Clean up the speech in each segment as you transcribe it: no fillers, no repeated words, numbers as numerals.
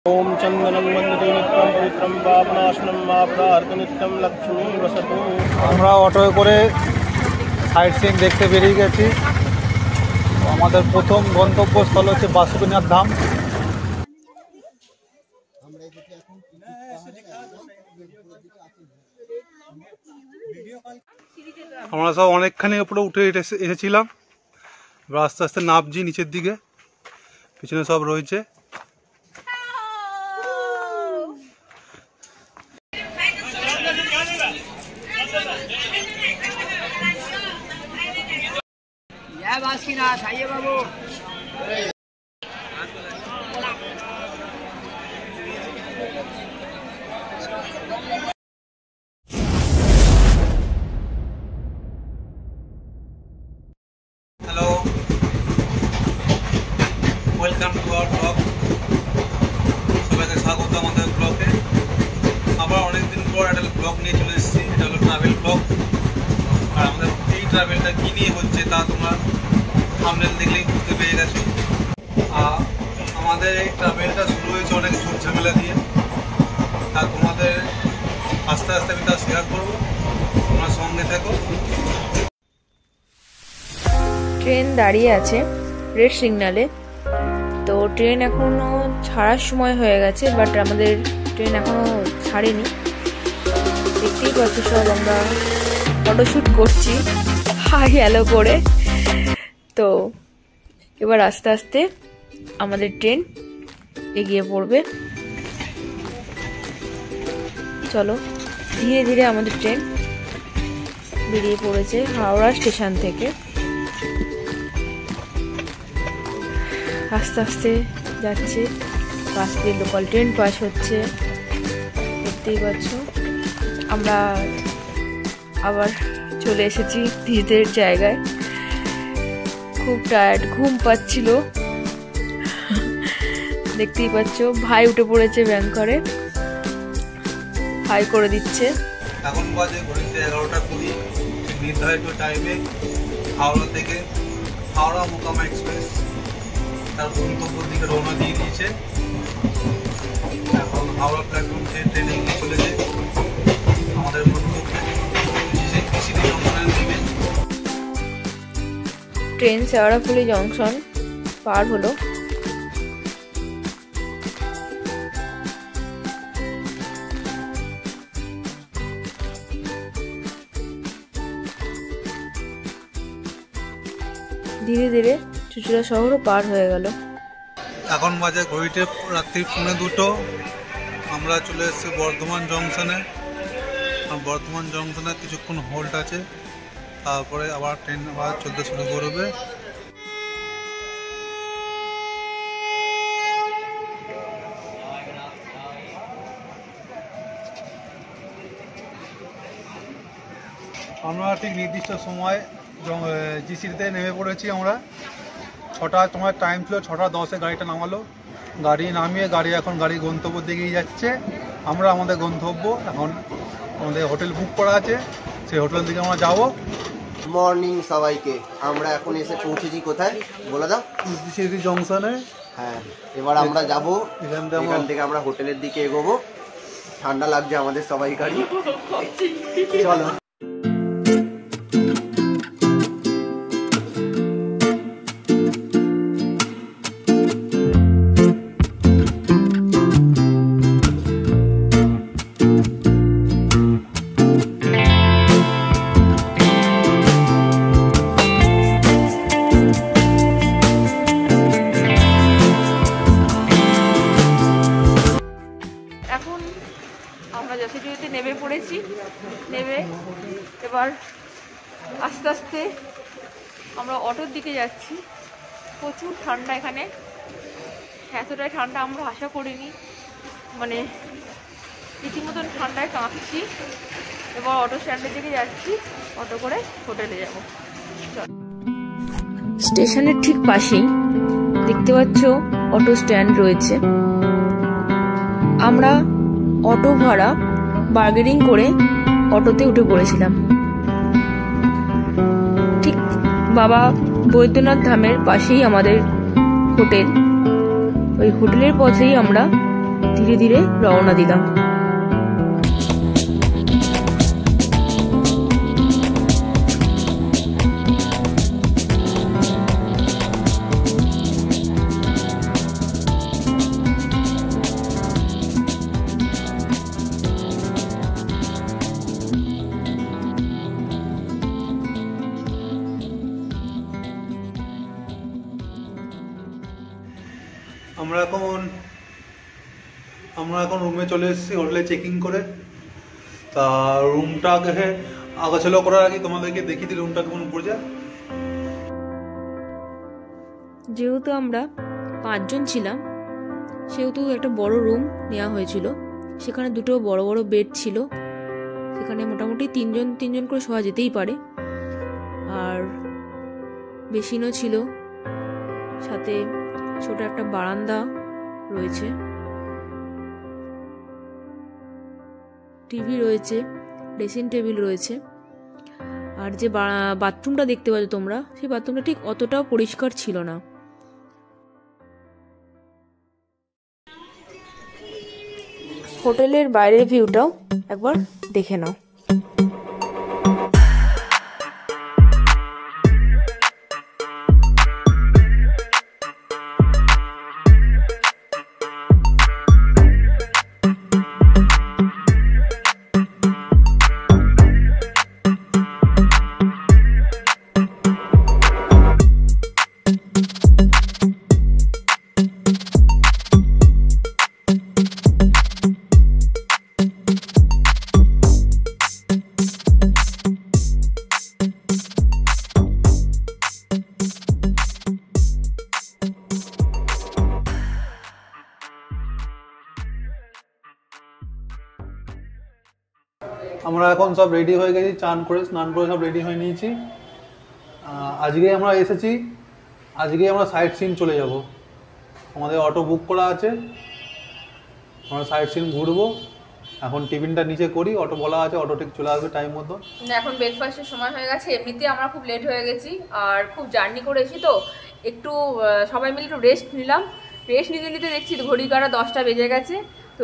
ओम चंदनं वंदते नित्यं पवित्रं पापनाशनं मापदार्थ नित्यं लक्ष्मी वसतु। আমরা অটোয় করে সাইট সিন দেখতে বেরিয়ে গেছি। আমাদের প্রথম গন্তব্যস্থল হচ্ছে বাসুকিনাথ ধাম। আমরা সব অনেকখানি উপরে উঠে এসেছিলাম, আস্তে আস্তে নামছি নিচের দিকে, পিছনে সব রয়েছে। Hello, welcome to our blog. সবাইকে স্বাগত আমাদের ব্লগে। আবার অনেকদিন পর একটা ব্লগ নিয়ে চলে এসেছি। এটা হলো ট্রাভেল ব্লগ। আর আমাদের এই ট্রাভেলটা কী নিয়ে হচ্ছে তা তোমরা থাম্বনেল দেখলেই বুঝতে পেরে গেছো। আমাদের এই ট্রাভেলটা শুরু হয়েছে অনেক ঝুট ঝামেলা দিয়ে। তা তোমাদের আস্তে আস্তে আমি তা শেয়ার করবো, তোমরা সঙ্গে থাকো। ট্রেন দাঁড়িয়ে আছে রেড সিগনালে। তো ট্রেন এখনো ছাড়ার সময় হয়ে গেছে, বাট আমাদের ট্রেন এখনো ছাড়েনি। দেখতেই পাচ্ছি সব আমরা ফটোশ্যুট করছি হাই হ্যালো করে। তো এবার আস্তে আস্তে আমাদের ট্রেন এগিয়ে পড়বে। চলো, ধীরে ধীরে আমাদের ট্রেন বেরিয়ে পড়েছে হাওড়া স্টেশন থেকে। আস্তে আস্তে যাচ্ছে, পাশ দিয়ে লোকাল ট্রেন পাস হচ্ছে, দেখতেই পাচ্ছ। আমরা আবার চলে এসেছি নিজেদের জায়গায়। খুব টায়ার্ড, ঘুম পাচ্ছিল, দেখতেই পাচ্ছ। ভাই উঠে পড়েছে ব্যাংক করে, হাই করে দিচ্ছে। এখন বাজে ঘড়িতে 11টা 20। নির্ধারিত টাইমে হাওড়া থেকে হাওড়া মোকামা এক্সপ্রেস তার গন্তব্যের দিকে রওনা দিয়ে দিয়েছে। এখন হাওড়া প্ল্যাটফর্ম থেকে ট্রেনে এগিয়ে চলেছে আমাদের গন্তব্যে সিটি জংশনের দিকে। ট্রেন শেওড়াফুলি জংশন পার হলো। ধীরে ধীরে চুঁচুড়া শহরও পার হয়ে গেল। এখন বাজে ঘড়িতে রাত্রি 2:45। আমরা চলে এসেছি বর্ধমান জংশনে। বর্ধমান জংশনে কিছুক্ষণ হোল্ড আছে, তারপরে আবার ট্রেন আবার চলতে শুরু করবে। আমরা ঠিক নির্দিষ্ট সময় জিসিতে নেমে পড়েছি। আমরা 6টা, তোমার টাইম ছিল 6:10-এ গাড়িটা নামালো। গাড়ি নামিয়ে এখন গাড়ি গন্তব্য দিকেই যাচ্ছে। আমরা আমাদের গন্তব্য, এখন আমাদের হোটেল বুক করা আছে, সেই হোটেলের দিকে আমরা যাবো। মর্নিং সবাইকে। আমরা এখন এসে পৌঁছেছি কোথায় বলে দাও? সিটি জংশনে। হ্যাঁ, এবার আমরা যাবো এখান থেকে আমরা হোটেলের দিকে এগোবো। ঠান্ডা লাগছে আমাদের সবাইকারই, চলো। নেমে পড়েছি। নেমে এবার আস্তে আস্তে আমরা অটোর দিকে যাচ্ছি। প্রচুর ঠান্ডা এখানে, এতটাই ঠান্ডা আমরা আশা করিনি। মানে রীতিমতন ঠান্ডায় কাঁপছি। এবার অটো স্ট্যান্ডের দিকে যাচ্ছি, অটো করে হোটেলে যাব। স্টেশনের ঠিক পাশেই দেখতে পাচ্ছ অটো স্ট্যান্ড রয়েছে। আমরা অটো ভাড়া বার্গেনিং করে অটোতে উঠে পড়েছিলাম। ঠিক বাবা বৈদ্যনাথ ধামের পাশেই আমাদের হোটেল। ওই হোটেলের পথেই আমরা ধীরে ধীরে রওনা দিলাম। আমরা এখন রুমে চলে এসেছি হোটেলে চেকিং করে। তা রুমটাকে আগোছালো করার আগে তোমাদেরকে দেখিয়ে দিই রুমটা কেমন পড়ে যায়। যেহেতু আমরা 5 জন ছিলাম সেহেতু একটা বড় রুম নেওয়া হয়েছিল। সেখানে দুটো বড় বড় বেড ছিল। সেখানে মোটামুটি 3 জন করে শোয়া যেতেই পারে। আর বেসিনও ছিল, সাথে ছোট একটা বারান্দা রয়েছে, টিভি রয়েছে, ড্রেসিং টেবিল রয়েছে। আর যে বাথরুমটা দেখতে পাচ্ছ তোমরা, সেই বাথরুমটা ঠিক অতটাও পরিষ্কার ছিল না। হোটেলের বাইরের ভিউটাও একবার দেখে নাও। আমরা এখন সব রেডি হয়ে গেছি, স্নান করে সব রেডি হয়ে নিয়েছি। আজকে আমরা এসেছি, আজকে আমরা সাইট সিন চলে যাব। আমাদের অটো বুক করা আছে, আমরা সাইট সিন ঘুরবো। এখন টিফিনটা নিচে করি, অটো বলা আছে, অটো ঠিক চলে আসবে টাইম মতো। এখন ব্রেকফাস্টের সময় হয়ে গেছে। এমনিতে আমরা খুব লেট হয়ে গেছি, আর খুব জার্নি করেছি, তো একটু সবাই মিলে একটু রেস্ট নিলাম। রেস্ট নিতে নিতে দেখছি ঘড়ি কাটা 10টা বেজে গেছে। তো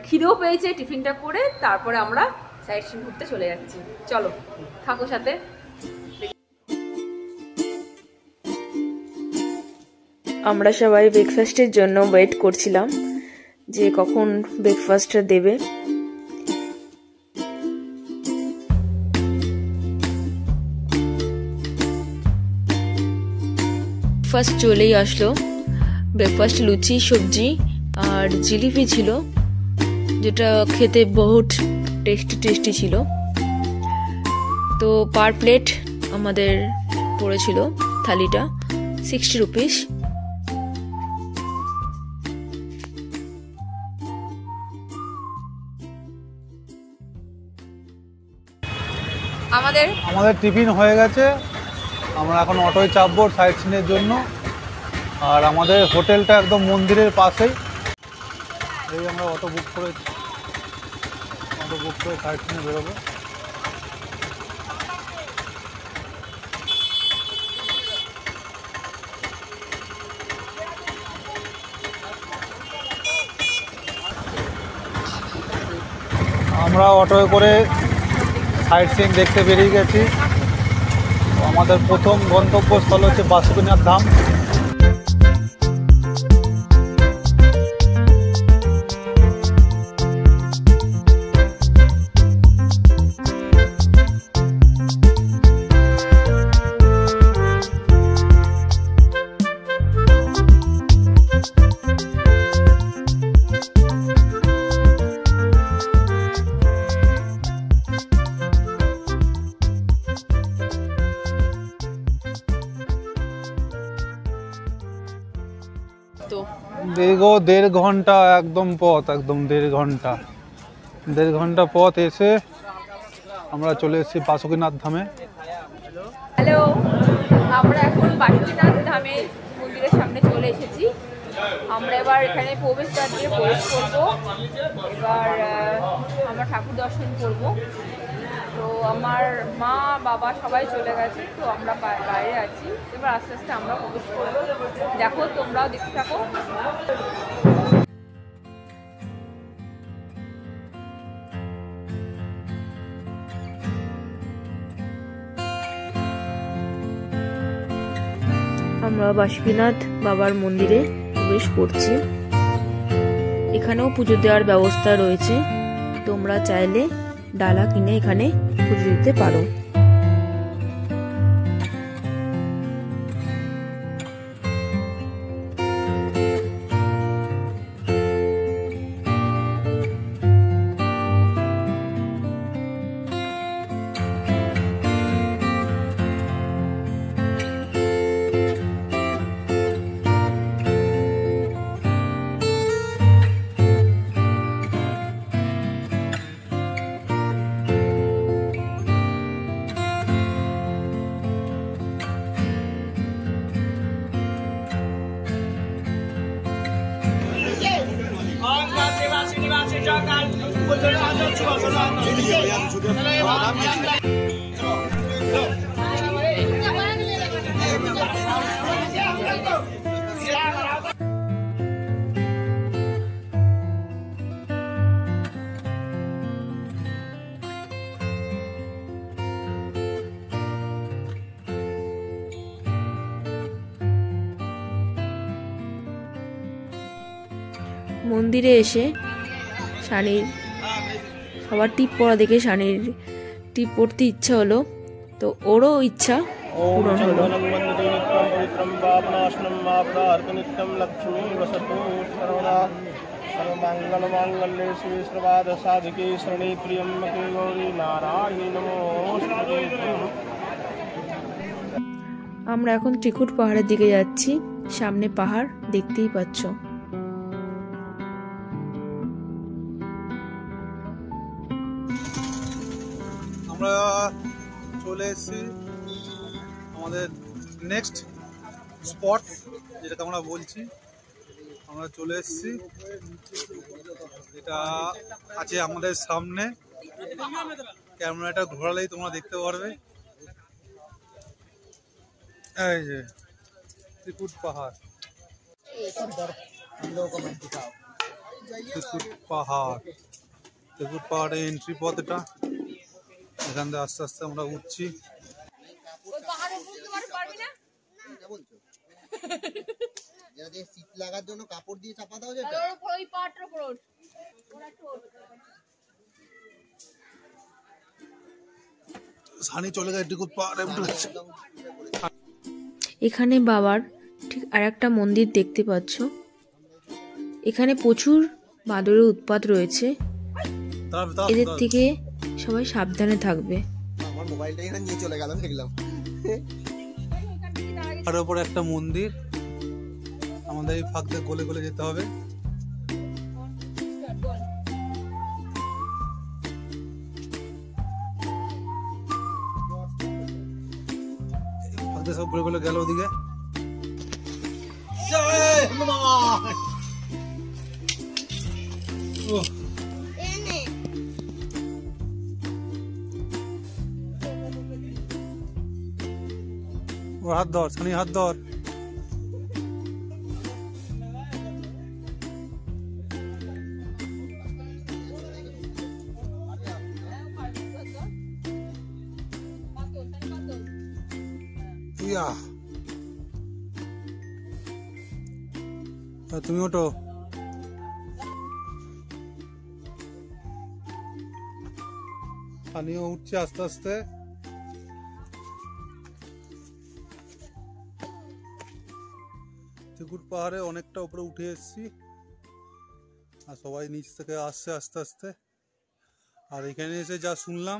খিদেও পেয়েছে, টিফিনটা করে তারপরে আমরা সাইট সিন ঘুরতে চলে যাচ্ছি। চলো থাকো সাথে। আমরা সবাই ব্রেকফাস্টের জন্য ওয়েট করছিলাম যে কখন ব্রেকফাস্টটা দেবে। ফার্স্ট চলেই আসলো। ব্রেকফাস্ট লুচি, সবজি আর জিলিপি ছিল, যেটা খেতে বহুত টেস্টি ছিল। তো পার প্লেট আমাদের পড়েছিল থালিটা 60 রুপিস। আমাদের টিফিন হয়ে গেছে, আমরা এখন অটোয় চাপবো সাইট সিনের জন্য। আর আমাদের হোটেলটা একদম মন্দিরের পাশেই। এই আমরা অটো বুক করে সাইট সিনে বেরোবো। আমরা অটোয় করে সাইট সিন দেখতে বেরিয়ে গেছি। আমাদের প্রথম গন্তব্যস্থল হচ্ছে বাসুকিনাথ ধাম। দীর্ঘ 1.5 ঘন্টা একদম পথ, একদম 1.5 ঘন্টা পথ এসে আমরা চলে এসেছি বাসুকিনাথ ধামে। হ্যালো, আমরা এখন বাসুকিনাথ ধামে মন্দিরের সামনে চলে এসেছি। আমরা এবার এখানে প্রবেশদ্বার দিয়ে প্রবেশ করবো। এবার আমরা ঠাকুর দর্শন করব। তো আমার মা বাবা সবাই চলে গেছে, তো আমরা বাইরে আছি। এবার আস্তে আস্তে আমরা প্রবেশ করবো। দেখো, তোমরাও দেখতে থাকো। আমরা বাসুকীনাথ বাবার মন্দিরে প্রবেশ করছি। এখানেও পুজো দেওয়ার ব্যবস্থা রয়েছে, তোমরা চাইলে ডালা কিনে এখানে পুজো দিতে পারো। মন্দিরে এসে শানির সবার টিপ পড়া দেখে শানির টিপ পড়তে ইচ্ছা হলো, তো ওরও ইচ্ছা পূরণ হলো। পবিত্রম পাপনাশনম আপদার্থনিত্যম লক্ষ্মী বসতু সর্বমঙ্গলমাঙ্গল্যে শিবে সর্বার্থ সাধিকে শরণে ত্র্যম্বকে গৌরী নারায়ণী নমোস্তুতে। আমরা এখন ত্রিকুট পাহাড়ের দিকে যাচ্ছি, সামনে পাহাড় দেখতেই পাচ্ছ। আমরা চলে এসেছি আমাদের নেক্সট স্পট, যেটাকে আমরা বলছি। আমরা চলে এসেছি, এটা আছে আমাদের সামনে। ক্যামেরাটা ঘোরালেই তোমরা দেখতে পারবে। এই যে ত্রিকুট পাহাড়, ত্রিকুট পাহাড়, ত্রিকুট পাহাড়ের এন্ট্রি পথ এটা। এখান থেকে আস্তে আস্তে আমরা উঠছি। সানি চলে গেছে ত্রিকুট পাহাড়ে উঠে গেছে। এখানে বাবার ঠিক আর একটা মন্দির দেখতে পাচ্ছ। এখানে প্রচুর বাদরের উৎপাত রয়েছে, এদের থেকে সবাই সাবধানে থাকবে। আমার মোবাইলটা এখানে নিয়ে চলে গেলাম দেখলাম। আর উপরে একটা মন্দির, আমাদের এই ফাঁক দিয়ে গলে গলে যেতে হবে। সব গলে গলে গেল ওদিকে। হাত ধর সানি, হাত ধর। তুমি ওঠো। সানিও উঠছে আস্তে আস্তে। ত্রিকুট পাহাড়ে অনেকটা উপরে উঠে এসেছি, আর সবাই নিচ থেকে আসছে আস্তে আস্তে। আর এখানে এসে যা শুনলাম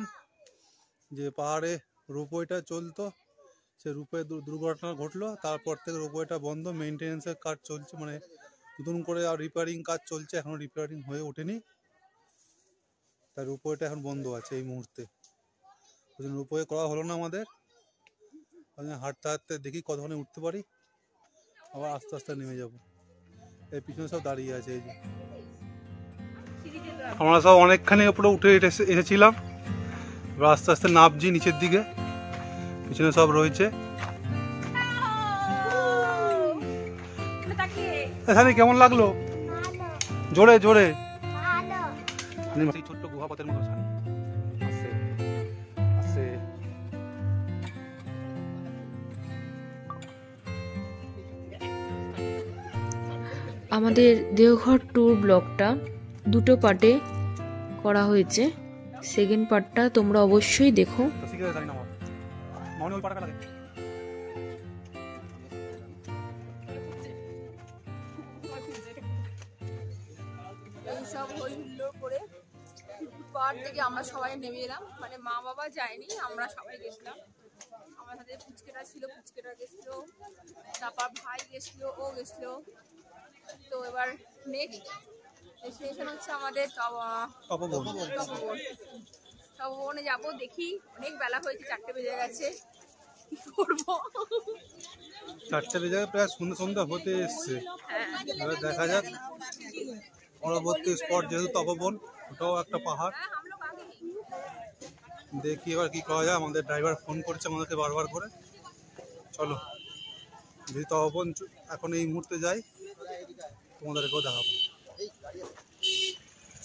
যে পাহাড়ে রোপওয়েটা চলতো, সে রোপওয়ে দুর্ঘটনা ঘটলো, তারপর থেকে রোপওয়েটা বন্ধ। মেনটেন্যান্সের কাজ চলছে, মানে নতুন করে আর রিপেয়ারিং কাজ চলছে, এখনো রিপেয়ারিং হয়ে ওঠেনি। তাই রোপওয়েটা এখন বন্ধ আছে এই মুহূর্তে। ওই জন্য রোপওয়ে করা হলো না আমাদের। হাঁটতে হাঁটতে দেখি কতক্ষণে উঠতে পারি, আবার আস্তে আস্তে নেমে যাব। এই পিছনে সব দাঁড়িয়ে আছে। এই যে আমরা সব অনেকখানি উপরে উঠে এসেছিলাম, এবার আস্তে আস্তে নামছি নিচের দিকে। পিছনে সব রয়েছে। এখানে কেমন লাগলো? জোরে জোরে। ছোট্ট গুহা পথের মতো আছে। আমাদের দেওঘর ট্যুর ব্লগটা দুটো পার্টে করা হয়েছে। সেকেন্ড পার্টটা তোমরা অবশ্যই দেখো। এইসব হই হুল্লোড় করে পাহাড় থেকে আমরা সবাই নেমে এলাম, মানে মা বাবা যায়নি, আমরা সবাই গেছিলাম। আমার সাথে পুচকেটা ছিল, পুচকেটা গেছিল, তারপর ভাই গেছিল, ও গেছিল। তো এবার নেক্সট ডেস্টিনেশন হচ্ছে আমাদের তপবনে যাবো। দেখি, অনেক বেলা হয়েছে, 4টে বেজে গেছে, কি করবো। 4টে বেজে প্রায় সন্ধ্যা হতে এসছে। এবার দেখা যাক পরবর্তী স্পট যেহেতু তপবন, ওটাও একটা পাহাড়। দেখি এবার কি করা যায়। আমাদের ড্রাইভার ফোন করছে আমাদেরকে বারবার করে। চলো যদি তপবন এখন এই মুহূর্তে যাই তোমাদেরকেও দেখাবো।